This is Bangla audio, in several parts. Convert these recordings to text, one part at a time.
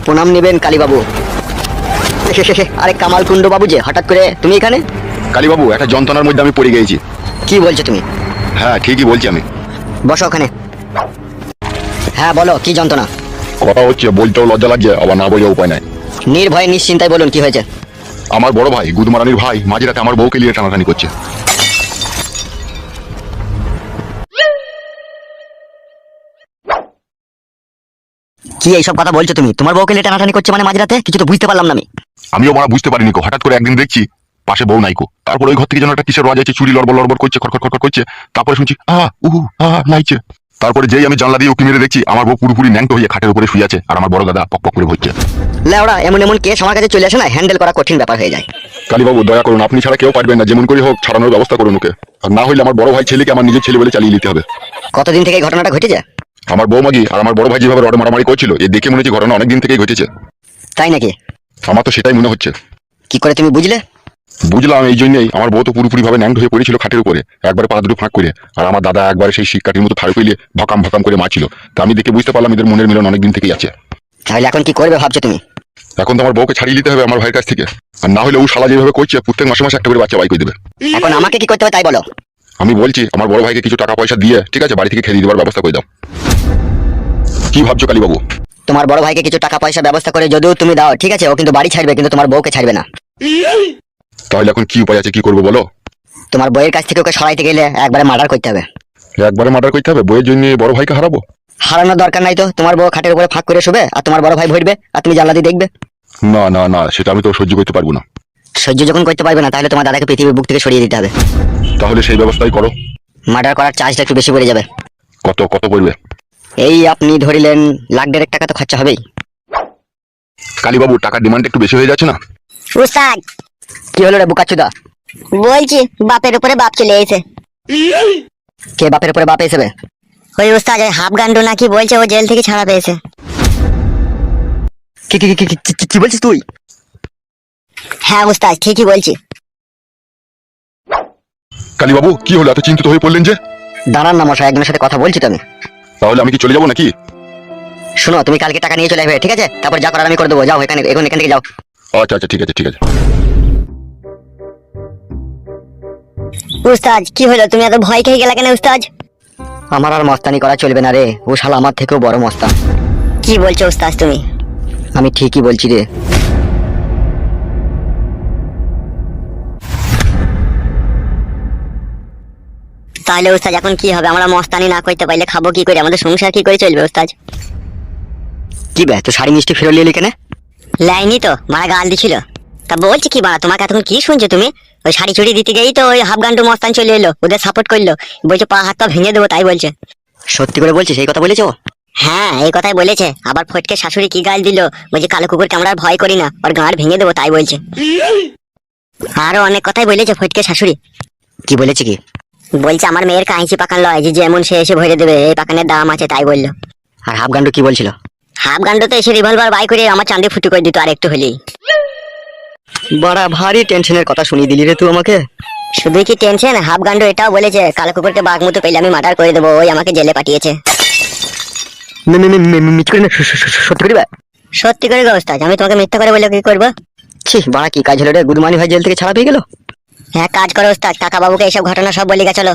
প্রণাম নেবেন কালীবাবু। আরে কামাল কুন্ডু বাবু যে, হঠাৎ করে তুমি এখানে? কালীবাবু, একটা যন্ত্রণার মধ্যে আমি পড়ে গেছি। কি বলছো তুমি? হ্যাঁ, ঠিকই বলছি আমি। বসো ওখানে। হ্যাঁ বলো, কি যন্ত্রণা? কথা হচ্ছে, বলতেও লজ্জা লাগছে, আবার না বলে উপায় নাই। নির্ভয়ে নিশ্চিন্তায় বলুন, কি হয়েছে? আমার বড় ভাই গুদমারানির ভাই মাঝরাতে আমার বউকে নিয়ে টানাটানি করছে। কি এইসব কথা বলছো তুমি? তোমার বউকে নিয়ে টানাটানি করছে মানে মাঝরাতে? কিছু তো বুঝতে পারলাম না আমি। আমিও বড় বুঝতে পারিনি কো, হঠাৎ করে একদিন দেখছি পাশে বউ নাইকো, তারপর ওই ঘর থেকে যেন একটা কিসের আওয়াজ আছে, চুরি লড়বড় লড়বড় করছে, খড়খড় করছে। তারপরে শুনছি নাইছে। তারপরে যেই আমি জানলা দিয়ে উকি মেরে দেখছি আমার বউ পুরোপুরি ন্যাংটো হয়ে খাটের উপরে শুয়ে আছে, আর আমার বড় দাদা পক পক করে ভরছে। লেওড়া, এমন এমন কেস আমার কাছে চলে আসে না, হ্যান্ডেল করা কঠিন ব্যাপার হয়ে যায়। কালীবাবু দয়া করুন, আপনি ছাড়া কেউ পারবেন না, যেমন করে হোক ছাড়ানোর ব্যবস্থা করুন ওকে। আর না হলে আমার বড় ভাই ছেলেকে আমার নিজের ছেলে বলে চালিয়ে নিতে হবে। কতদিন থেকে এই ঘটনাটা ঘটেছে? আমার বৌমাগি আর আমার বড় ভাই যেভাবে রড মারামারি করছিল, এ দেখে মনে হচ্ছে ঘটনা অনেকদিন থেকেই ঘটেছে। তাই নাকি? আমার তো সেটাই মনে হচ্ছে। কি করে তুমি বুঝলে? বুঝলাম এই জন্যই, আমার বউ তো পুরোপুরি ভাবে ন্যাংড হয়ে পড়েছিল খাটের উপরে, একবারে পা দুটো ফাঁক করে, আর আমার দাদা একবারে সেই শিক্ষাটির মতো থাড়ে পেলে ভকাম ভকাম করে মারছিল। তা আমি দেখে বুঝতে পারলাম এদের মনের মিলন অনেকদিন থেকেই আছে। তাহলে এখন কি করবে ভাবছো তুমি? এখন তো আমার বউকে ছাড়িয়ে দিতে হবে আমার ভাইয়ের কাছ থেকে, আর না হলে ও শালা যেভাবে করছে প্রত্যেক মাসে মাসে একটা করে বাচ্চা বাই করে দেবে। এখন আমাকে কি করতে হবে তাই বলো। আমি বলছি আমার বড় ভাইকে কিছু টাকা পয়সা দিয়ে, ঠিক আছে, বাড়ি থেকে খেয়ে দেওয়ার ব্যবস্থা করে দাও। কি ভাবছো কালীবাবু? তোমার বড় ভাইকে কিছু টাকা পয়সা ব্যবস্থা করে যদিও তুমি দাও, ঠিক আছে, ও কিন্তু বাড়ি ছাড়বে, কিন্তু তোমার বউকে ছাড়বে না। তাহলে এখন কি উপায় আছে, কি করবো বলো? তোমার বইয়ের কাছ থেকে ওকে সরাইতে গেলে একবারে মার্ডার করতে হবে। একবারে মার্ডার করতে হবে? বইয়ের জন্য বড় ভাইকে হারাবো? হারানোর দরকার নাই তো, তোমার বউ খাটের উপরে ফাঁক করে শুবে আর তোমার বড় ভাই ভরবে আর তুমি জানলা দিয়ে দেখবে। না না না, সেটা আমি তো সহ্য করতে পারবো না। সহ্য যখন করতে পারবে না, তাহলে তোমার দাদাকে পৃথিবীর বুক থেকে সরিয়ে দিতে হবে। তাহলে সেই ব্যবস্থাই করো। মার্ডার করার চার্জটা একটু বেশি পড়ে যাবে। কত কত পড়বে? এই আপনি ধরিলেন $1,50,000 তো খরচা হবেই। কালীবাবু, টাকার ডিমান্ড একটু বেশি হয়ে যাচ্ছে না? উস্তাদ, কি হলো রে বুকাচুদা? বলছি বাপের উপরে বাপ চলে এসে। কে বাপের উপরে বাপ এসেবে? ওই উস্তাদ, ওই হাফ গান্ডু নাকি বলছে ও জেল থেকে ছাড়া পেয়েছে। কি কি কি কি বলছিস তুই? হ্যাঁ উস্তাদ, ঠিকই বলছি। কালীবাবু, কি হলো এত চিন্তিত হয়ে পড়লেন যে? দাঁড়ান না মশাই, একজনের সাথে কথা বলছি তো আমি। তাহলে আমি কি চলে যাবো নাকি? শোনো, তুমি কালকে টাকা নিয়ে চলে আসবে, ঠিক আছে? তারপর যা করার আমি করে দেবো। যাও এখান থেকে যাও। আচ্ছা আচ্ছা, ঠিক আছে ঠিক আছে। উস্তাদ, কি হলো? তুমি এত ভয় খেয়ে গেলা কেন উস্তাদ? আমার আর মস্তানি করা চলবে না রে, ও শালা আমার থেকেও বড় মস্তান। কি বলছো উস্তাদ তুমি? আমি ঠিকই বলছি রে। তাহলে উস্তাদ এখন কি হবে? আমরা মস্তানি না করতে পারলে খাবো কি করে? আমাদের সংসার কি করে চলবে উস্তাদ? কি বে, তো শাড়ি মিষ্টি ফেরত নিয়ে কেন? লাইনি তো মারা গাল দিছিল। তা বলছি কি বাড়া, তোমাকে এতক্ষণ কি শুনছো তুমি? ওই শাড়ি চুড়ি দিতে গেই তো ওই হাফ গান্ডু মস্তান চলে এলো, ওদের সাপোর্ট করলো, বলছে পা হাত পা ভেঙে দেবো, তাই বলছে। সত্যি করে বলছিস? এই কথা বলেছো? হ্যাঁ, এই কথাই বলেছে। আবার ফটকে শাশুড়ি কি গাল দিল, বলছে কালো কুকুরকে আমরা আর ভয় করি না, ওর গাঁড় ভেঙে দেবো, তাই বলছে। আরো অনেক কথাই বলেছে ফটকে শাশুড়ি। কি বলেছে কি? বলছে আমার মেয়ের কাঁচি পাকান লয়, যে যেমন সে এসে ভরে দেবে, এই পাকানের দাম আছে, তাই বললো। আর হাফ গান্ডু কি বলছিল? হাফ গান্ডু তো এসে রিভলভার বাই করে আমার চাঁদে ফুটি করে দিত আর একটু হলেই। বড় ভারী টেনশনের কথা শুনিয়ে দিলি রে তুই আমাকে। শুধু কি টেনশন, হাফ গান্ডু এটাও বলেছে কালো কুকুরকে বাঘ মতো পেলে আমি মার্ডার করে দেবো, ওই আমাকে জেলে পাঠিয়েছে। সত্যি করি ভাই? সত্যি করে ব্যবস্থা, আমি তোমাকে মিথ্যা করে বলে কি করবো? ছি বাড়া, কি কাজ হলো রে? গুদমানি ভাই জেল থেকে ছাড়া পেয়ে গেল। হ্যাঁ, কাজ করো ওস্তাদ, কাকা বাবুকে এইসব ঘটনা সব বলি গা, চলো।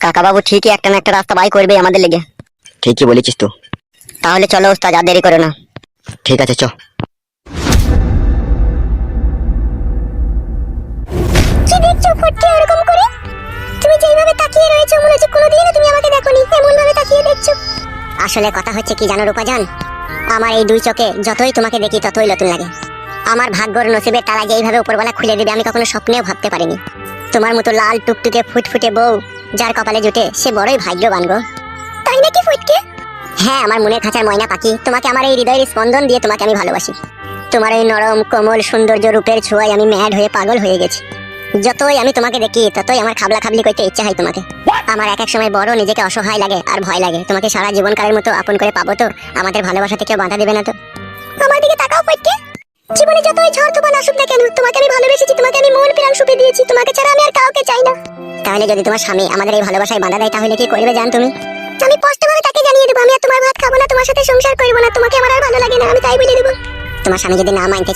কাকা বাবু ঠিকই একটা না একটা রাস্তা বাই করবে আমাদের লেগে। ঠিকই বলেছিস তো। তাহলে চলো ওস্তাদ, আর দেরি করো না। ঠিক আছে, চ। কি দেখছো ফটকে এরকম করে? তুমি যেইভাবে তাকিয়ে রয়েছো মনে হচ্ছে কোনোদিনও তুমি আমাকে দেখোনি, এমন ভাবে তাকিয়ে দেখছো। আসলে কথা হচ্ছে কি জানো রূপাজান, আমার এই দুই চোখে যতই তোমাকে দেখি ততই নতুন লাগে। আমার ভাগ্যর নসিবের তালা যে এইভাবে উপরওয়ালা খুলে দেবে আমি কখনো স্বপ্নেও ভাবতে পারিনি। তোমার মতো লাল টুকটুকে ফুটফুটে বউ যার কপালে জুটে সে বড়ই ভাগ্যবান গো। তাই নাকি ফটকে? হ্যাঁ, আমার মনের খাঁচার ময়না পাখি, তোমাকে আমার এই হৃদয়ের স্পন্দন দিয়ে তোমাকে আমি ভালোবাসি। তোমার এই নরম কোমল সৌন্দর্য রূপের ছোঁয়ায় আমি ম্যাড হয়ে পাগল হয়ে গেছি। যতই আমি তোমাকে দেখি ততই আমার খাবলা খাবলি করতে ইচ্ছা হয় তোমাকে। আমার এক এক সময় বড় নিজেকে অসহায় লাগে আর ভয় লাগে। তোমাকে সারা জীবনকালের মতো আপন করে পাবো তো? আমাদের ভালোবাসা থেকে বাধা দেবে না তো? আমার দিকে তাকাও ফটকে। জীবনে যতই ঝড় তুফান আসুক না কেন, তোমাকে আমি ভালোবেসেছি, তোমাকে আমি মন প্রাণ সুপে দিয়েছি। তোমাকে ছাড়া আমি আর কাউকে চাই না। তাহলে যদি তোমার স্বামী আমাদের এই ভালোবাসায় বাধা দেয় তাহলে কি করবে জান তুমি? আমি স্পষ্টভাবে তাকে জানিয়ে দেবো আমি আর তোমার ভাত খাবো না, তোমার সাথে সংসার করবো না, তোমাকে আমার আর ভালো লাগে না, আমি তাই বলে দেবো। তোমার স্বামী যদি না মানতে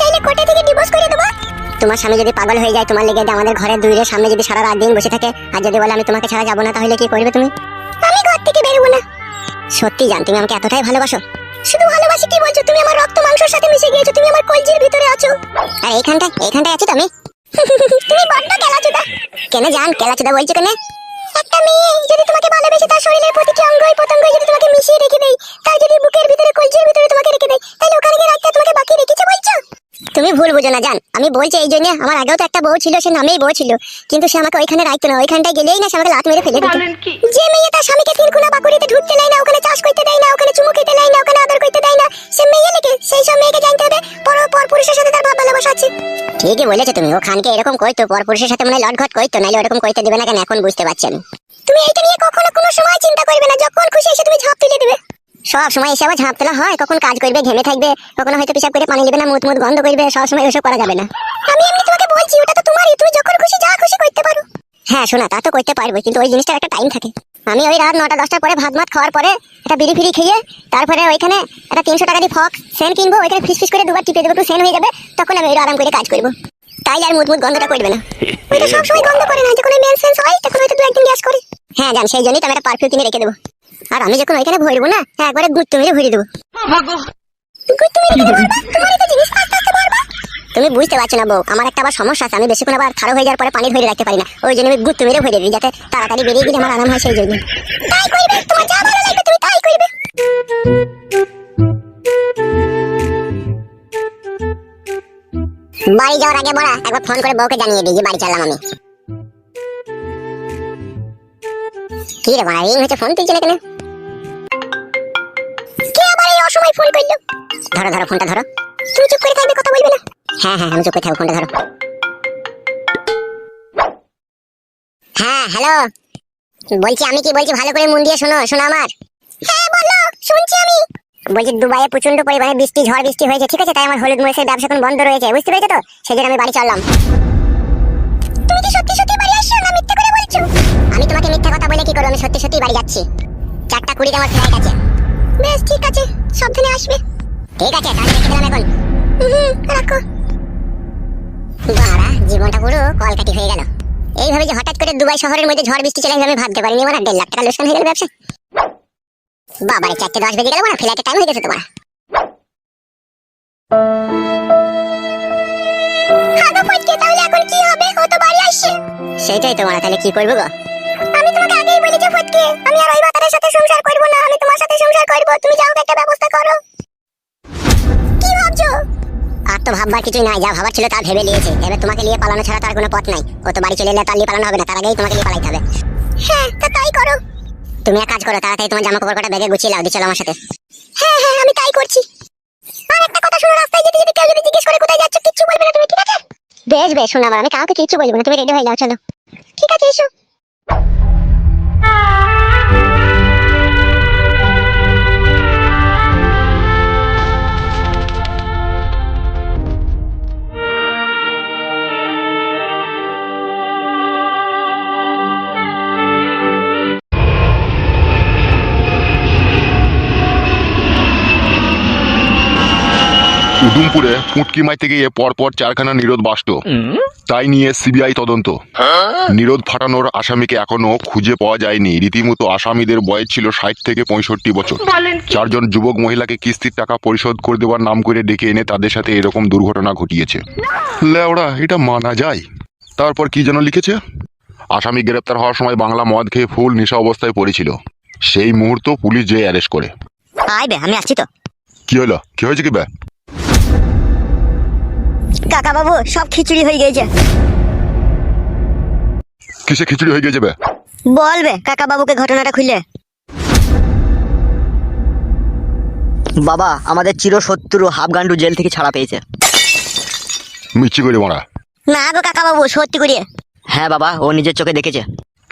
চাইলে কোর্টে থেকে ডিভোর্স করে দেবো। তোমার স্বামী যদি পাগল হয়ে যায় তোমার লেগে, আমাদের ঘরের দুইয়ের সামনে যদি সারা রাত দিন বসে থাকে আর যদি বলে আমি তোমাকে ছাড়া যাবো না, তাহলে কি করবে তুমি? আমি ঘর থেকে বেরোবো না। সত্যি জান তুমি আমাকে এতটাই ভালোবাসো? শুধু ভালোবাসি কি বলছো? তুমি আমার রক্ত মাংসের সাথে মিশে গিয়েছো, তুমি আমার কলজির ভিতরে আছো। আর এইখানটায় আছি তো আমি। তুমি বড্ড কেলাচুদা। কেন জান কেলাচুদা বলছো কেন? একটা মেয়ে যদি তোমাকে ভালোবেসে তার শরীরের প্রতিটি অঙ্গই প্রত্যঙ্গই যদি তোমাকে মিশিয়ে রেখে দেয়, তার যদি বুকের ভিতরে কলজির ভিতরে তোমাকে রেখে দেয়, তাহলে ওখানে গিয়ে রাখতে তোমাকে বাকি রেখেছে বলছো? তুমি ভুল বুঝো না জান, আমি বলছি এই জন্য আমার আগেও তো একটা বউ ছিল, সে নামেই বউ ছিল, কিন্তু সে আমাকে ওইখানে রাখতো না। ওইখানটায় গেলেই না সে আমাকে লাত মেরে ফেলে দিত। যে মেয়ে তার স্বামীকে তিনকুনা বাকুড়িতে ঢুকতে দেয় না, ওখানে চাষ করতে দেয় না, ওখানে চুমু খেতে দেয় না, ওখানে আদর করতে দেয় না, সে মেয়ে লেগে সেই সব মেয়েকে জানতে হবে পর পুরুষের সাথে তার ভাব ভালোবাসা আছে। ঠিকই বলেছো তুমি, ও খানকে এরকম কইতো, পর পুরুষের সাথে মনে লটঘট কইতো, নাইলে ওরকম কইতে দিবে না কেন এখন বুঝতে পারছি আমি। তুমি এইটা নিয়ে কখনো কোনো সময় চিন্তা করবে না, যখন খুশি এসে তুমি ঝাঁপ তুলে দিবে। সব সময় এসে আবার ঝাঁপ তোলা হয়? কখন কাজ করবে ঘেমে থাকবে, কখনো হয়তো পিশাব করে পানি নেবে না, মুত গন্ধ করবে, সব সময় ওসব করা যাবে না। আমি এমনি তোমাকে বলছি ওটা তো তোমারই, তুমি যখন খুশি যা খুশি করতে পারো। হ্যাঁ শোনা তা তো করতে পারবো, কিন্তু ওই জিনিসটার একটা টাইম থাকে। আমি ওই রাত 9টা 10টার পরে ভাত মাত খাওয়ার পরে একটা বিড়ি ফিড়ি খেয়ে তারপরে ওইখানে একটা 300 টাকা দিয়ে ফক সেন কিনবো, ওইখানে ফিস করে দুবার টিপে দেবো, একটু সেন হয়ে যাবে, তখন আমি ওই আরাম করে কাজ করবো। তাই আর মুত গন্ধটা করবে না। ওইটা সবসময় গন্ধ করে না, যখন ওই মেন সেন্স হয় তখন হয়তো 2 একদিন গ্যাস করে। হ্যাঁ জান সেই জন্যই তো আমি একটা পারফিউম কিনে রেখে দেবো। আর আমি যখন ওইখানে ভরবো না একবারে গুত্তু মেরে ভরে দেবো। তুমি বুঝতে পারছো না বউ, আমার একটা আবার সমস্যা আছে, আমি বেশিক্ষণ আবার খারাপ হয়ে যাওয়ার পরে পানি ধরে রাখতে পারি না, ওই জন্য আমি গুত্তু মেরে ভরে দিই যাতে তাড়াতাড়ি বেরিয়ে গেলে আমার আরাম হয়, সেই জন্য। তাই করবে, তোমার যা ভালো লাগবে তুমি তাই করবে। বাড়ি যাওয়ার আগে বড়া একবার ফোন করে বউকে জানিয়ে দিই যে বাড়ি চললাম আমি। কি রে বড়া রিং হচ্ছে, ফোন তুলছে না কেন? কে আবার এই অসময় ফোন করলো? ধরো ফোনটা ধরো। তুমি চুপ করে থাকবে, কথা বলবে না? হ্যাঁ আমি চুপ করে থাকবো, ফোনটা ধরো। হ্যাঁ হ্যালো, বলছি আমি কি বলছি ভালো করে মন দিয়ে শোনো আমার। হ্যাঁ বলো, শুনছি আমি। বলছি দুবাইয়ে প্রচন্ড পরিমাণে ঝড় বৃষ্টি হয়েছে, ঠিক আছে? তাই আমার হলুদ মরিচের ব্যবসা এখন বন্ধ রয়েছে, বুঝতে পেরেছো তো? সেই জন্য আমি বাড়ি চললাম। তুমি কি সত্যি বাড়ি আসছো না মিথ্যা করে বলছো? আমি তোমাকে মিথ্যা কথা বলে কি করব, আমি সত্যি বাড়ি যাচ্ছি। 4:20 আমার ফ্লাইট আছে। বেশ ঠিক আছে, সাবধানে আসবে। ঠিক আছে তাহলে রেখে দিলাম এখন। রাখো। বাড়া জীবনটা পুরো কলকাটি হয়ে গেল। এইভাবে যে হঠাৎ করে দুবাই শহরের মধ্যে ঝড় বৃষ্টি চলে আসবে আমি ভাবতে পারিনি। আমার 1.5 লাখ টাকা লোকসান হয়ে গেল ব্যবসা। বাবারে 4:10 বেজে গেল, না ফ্লাইটের টাইম হয়ে গেছে তোমার। তাহলে এখন কি হবে? ও তো বাড়ি আসছে। সেটাই তোমার, তাহলে কি করবো গো? আমি তোমাকে আগেই বলেছি ফটকে, আমি আর ওই বাতারের সাথে সংসার করব না, আমি তোমার সাথে সংসার করব। তুমি যাও একটা ব্যবস্থা করো। কি ভাবছো? আর তো ভাববার কিছুই নাই, যা ভাবার ছিল তা ভেবে নিয়েছি। এবার তোমাকে নিয়ে পালানো ছাড়া তার কোনো পথ নাই। ও তো বাড়ি চলে এলে তার নিয়ে পালানো হবে না, তার আগেই তোমাকে নিয়ে পালাইতে হবে। হ্যাঁ তা তাই করো। তুমি এক কাজ করো, তাড়াতাড়ি তোমার জামা কাপড় কটা ব্যাগে গুছিয়ে নাও, দিয়ে চলো আমার সাথে। হ্যাঁ আমি তাই করছি। আর একটা কথা শোনো, রাস্তায় যেতে যেতে কেউ যদি জিজ্ঞেস করে কোথায় যাচ্ছ কিচ্ছু বলবে না তুমি, ঠিক আছে? বেশ শোনো, আমি কাউকে কিচ্ছু বলবো না, তুমি রেডি হয়ে যাও, চলো। ঠিক আছে এসো। উদুমপুরে পুটকি মাইতে গিয়ে পরপর 4খানা নিরোধ বাস্ট, তাই নিয়ে সিবিআই তদন্ত। নিরোধ ফাটানোর আসামিকে এখনো খুঁজে পাওয়া যায়নি। রীতিমতো আসামিদের বয়স ছিল 60 থেকে 65 বছর। 4 জন যুবক মহিলাকে কিস্তির টাকা পরিশোধ করে দেওয়ার নাম করে ডেকে এনে তাদের সাথে এরকম দুর্ঘটনা ঘটিয়েছে। লেওড়া, এটা মানা যায়? তারপর কি যেন লিখেছে, আসামি গ্রেপ্তার হওয়ার সময় বাংলা মদ খেয়ে ফুল নেশা অবস্থায় পড়েছিল, সেই মুহূর্ত পুলিশ যে অ্যারেস্ট করে। আমি আসছি তো। কি হলো, কি হয়েছে কি বে? কাকা বাবু সব খিচুড়ি হয়ে গেছে। কিসে খিচুড়ি হয়ে গেছে বে? বলবে কাকা বাবুকে ঘটনাটা খুলে। বাবা আমাদের চিরশত্রু হাফগান্ডু জেল থেকে ছাড়া পেয়েছে। মিচ্ছি করে মারা। না গো কাকা বাবু, সত্যি করে। হ্যাঁ বাবা, ও নিজের চোখে দেখেছে।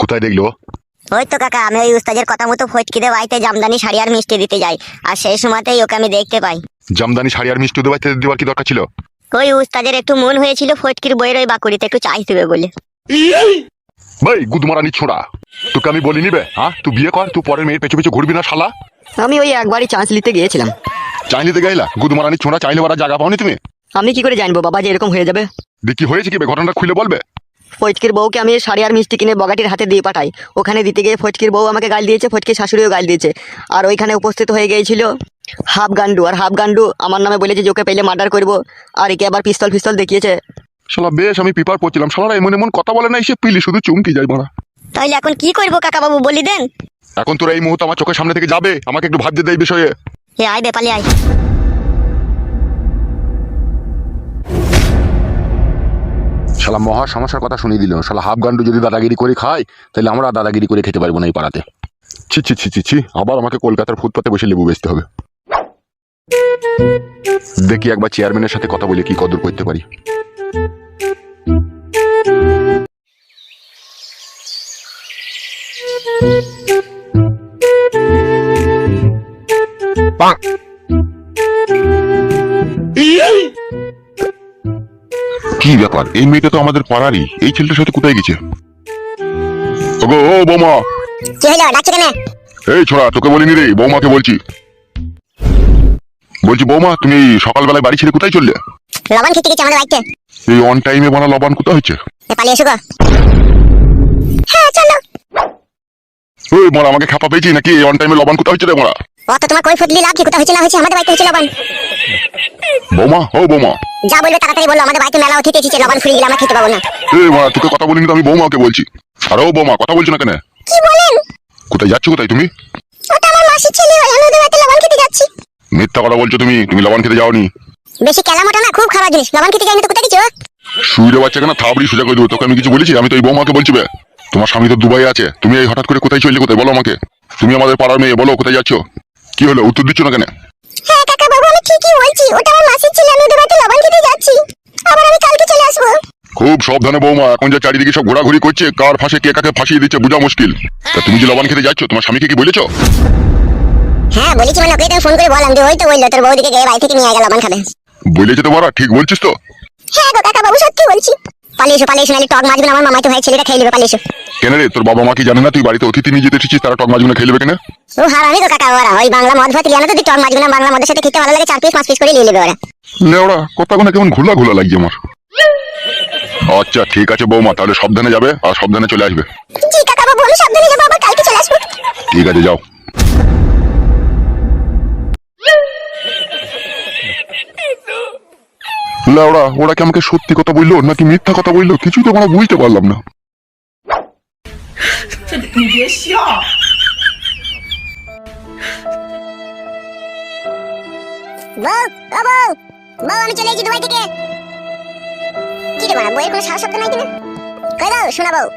কোথায় দেখলো? ওই তো কাকা, আমি ওই উস্তাদের কথা মতো ফটকিদের বাড়িতে জামদানি শাড়ি আর মিষ্টি দিতে যাই, আর সেই সময়তেই ওকে আমি দেখতে পাই। জামদানি শাড়ি আর মিষ্টি দেওয়াতে দেওয়ার কি দরকার ছিল? ওই উস্তাদের একটু মন হয়েছিল ফটকির বইয়ের ওই বাকুড়িতে একটু চাই দেবে বলে। ভাই গুদমারানি ছোড়া, তোকে আমি বলি নিবে? হ্যাঁ, তুই বিয়ে কর, তুই পরের মেয়ের পেছু পেছু ঘুরবি না শালা। আমি ওই একবারই চান্স নিতে গিয়েছিলাম। চাইনিতে গেলা গুদমারানি ছোড়া, চাইলে ওরা জায়গা পাওনি তুমি? আমি কি করে জানবো বাবা যে এরকম হয়ে যাবে? দেখি হয়েছে কি বে, ঘটনাটা খুলে বলবে। ফটকির বউকে আমি শাড়ি আর মিষ্টি কিনে বগাটির হাতে দিয়ে পাঠাই। ওখানে দিতে গিয়ে ফটকির বউ আমাকে গাল দিয়েছে, ফটকির শাশুড়িও গাল দিয়েছে। আর ওইখানে উপস্থিত হয়ে গিয়েছিল হাফ গান্ডু, আর হাফ গান্ডু আমার নামে বলেছে যে ওকে পেলে মার্ডার করবো, আর একে আবার পিস্তল ফিস্তল দেখিয়েছে। শালা বেশ, আমি পেপার পড়ছিলাম, শালারা এমন এমন কথা বলে না, এসে পিলি শুধু চুমকি যায় মারা। তাহলে এখন কি করবো কাকা বাবু, বলি দেন। এখন তোরা এই মুহূর্তে আমার চোখের সামনে থেকে যাবে, আমাকে একটু ভাবতে দে এই বিষয়ে। এ আয় বেপালি আয়। শালা মহা সমস্যার কথা শুনিয়ে দিল। শালা হাফ গান্ডু যদি দাদাগিরি করে খায়, তাহলে আমরা দাদাগিরি করে খেতে পারবো না এই পাড়াতে। ছি ছি ছি ছি ছি, আবার আমাকে কলকাতার ফুটপাতে বসে লেবু বেচতে হবে। দেখি একবার চেয়ারম্যানের সাথে কথা বলে কি কদর করতে পারি। কি ব্যাপার, এই মেয়েটা তো আমাদের পাড়ারই, এই ছেলেটার সাথে কোথায় গেছে? ওগো ও বৌমা। কি হলো, ডাকছো কেন? এই ছোড়া, তোকে বলিনি রে, বৌমাকে বলছি। বলছি বৌমা, তুমি সকালবেলায় বাড়ি ছেড়ে কোথায় চললে? লবণ খেতে গেছি আমাদের বাড়িতে। এই অন টাইমে বানা লবণ কোথায় হচ্ছে? পালিয়ে এসো গো। হ্যাঁ চলো। ওই মোরা আমাকে খাপা পেয়েছি নাকি? অন টাইমে লবণ কোথায় হচ্ছে রে মোরা? অত তোমার কই ফুটলি লাভ কি, কোথা হয়েছে না হয়েছে, আমাদের বাড়িতে হয়েছে লবণ। বৌমা ও বৌমা। যা বলবে তাড়াতাড়ি বললো, আমাদের বাড়িতে মেলা অতিথি এসেছে, লবণ ফুরিয়ে গেলে আমরা খেতে পাবো না। এই মোরা, তোকে কথা বলিনি তো, আমি বৌমাকে বলছি। আর ও বৌমা, কথা বলছো না কেন? কি বলেন? কোথায় যাচ্ছ কোথায় তুমি? ওটা আমার মাসির ছেলে, ওই আমি ওদের বাড়িতে লবণ খেতে যাচ্ছি। মিথ্যা কথা বলছো তুমি, তুমি লবণ খেতে যাওনি। বেশি কেলামোটা না, খুব খারাপ জিনিস। লবণ খেতে যাইনি তো কোথায় গেছো? শুইরে বাচ্চা কেন থাবড়ি সোজা করে দেবো। তোকে আমি কিছু বলেছি? আমি তো এই বৌমাকে বলছি বে। তোমার স্বামী তো দুবাই আছে, তুমি এই হঠাৎ করে কোথায় চললে, কোথায় বলো আমাকে। তুমি আমাদের পাড়ার মেয়ে, বলো কোথায় যাচ্ছ? কি হলো, উত্তর দিচ্ছ না কেন? হ্যাঁ কাকা বাবু, আমি ঠিকই বলছি, ওটা আমার মাসির ছেলে, আমি ওদের বাড়িতে লবণ খেতে যাচ্ছি। আবার আমি কালকে চলে আসবো। খুব সাবধানে বৌমা, এখন যা চারিদিকে সব ঘোরাঘুরি করছে, কার ফাঁসে কে কাকে ফাঁসিয়ে দিচ্ছে বোঝা মুশকিল। তা তুমি যে লবণ খেতে যাচ্ছ, তোমার স্বামীকে কি বলেছো? হ্যাঁ বলেছি, মানে ওকে তো ফোন করে বললাম যে ওই তো বললো তোর বৌদিকে গিয়ে বাড়ি থেকে নিয়ে গেল লবণ খাবে। বলেছে তো বড়া, ঠিক বলছিস তো? হ্যাঁ গো কাকা বাবু, সত্যি বলছি। পালিয়ে এসো নাহলে টক মাছগুলো আমার মামাতো ভাই ছেলেটা খেয়ে নেবে, পালিয়ে এসো। কেন রে, তোর বাবা মা কি জানে না তুই বাড়িতে অতিথি নিয়ে যেতে এসেছিস? তারা টক মাছগুলো খেয়ে নেবে কেন? ও হারামি গো কাকা, ওরা ওই বাংলা মদ ভাত লিয়ানো তো টক মাছগুলো বাংলা মদের সাথে খেতে ভালো লাগে, 4 পিস 5 পিস করে নিয়ে নেবে ওরা। লেওড়া, কথাগুলো কেমন ঘোলা ঘোলা লাগছে আমার। আচ্ছা ঠিক আছে বৌমা, তাহলে সাবধানে যাবে আর সাবধানে চলে আসবে। জি কাকা বাবু, আমি সাবধানে যাবো, আবার কালকে চলে আসবো। ঠিক আছে যাও। লেওড়া, ওরা কি আমাকে সত্যি কথা বললো নাকি মিথ্যা কথা বললো, কিছুই তো আমরা বুঝতে পারলাম না। বউ ও বউ, বউ আমি চলে এসেছি দুবাই থেকে। কি রে বাবা, বউয়ের কোনো সাহস শব্দ নাই কিনা? কই দাও শোনা বউ।